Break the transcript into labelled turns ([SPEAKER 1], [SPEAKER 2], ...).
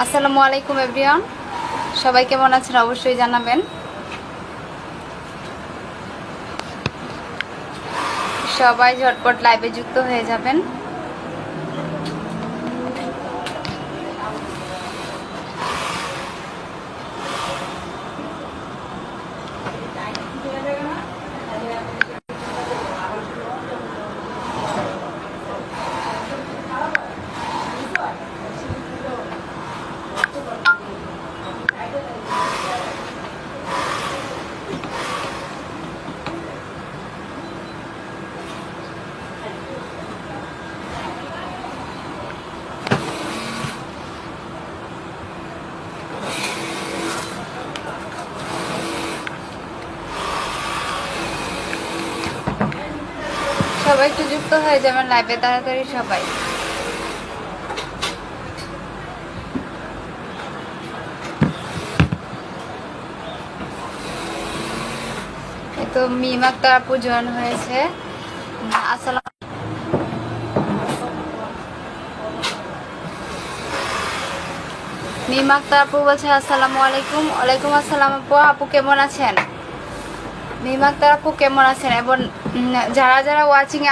[SPEAKER 1] আসসালামু আলাইকুম এভরিওয়ান, সবাই কেমন আছেন অবশ্যই জানাবেন। সবাই ঝটপট লাইভে যুক্ত হয়ে যাবেন। সবাই একটু যুক্ত হয়ে যাবেন লাইভে তাড়াতাড়ি সবাই। এই তো মিম আক্তার আপু জয়েন হয়েছে। আসসালাম, মিম আক্তার আপু বলছে আসসালামু আলাইকুম। ওয়ালাইকুম আসসালাম আপু। আপু কেমন আছেন? মিম আক্তার আপু কেমন আছেন? এবং যারা যারা ওয়াচিং এ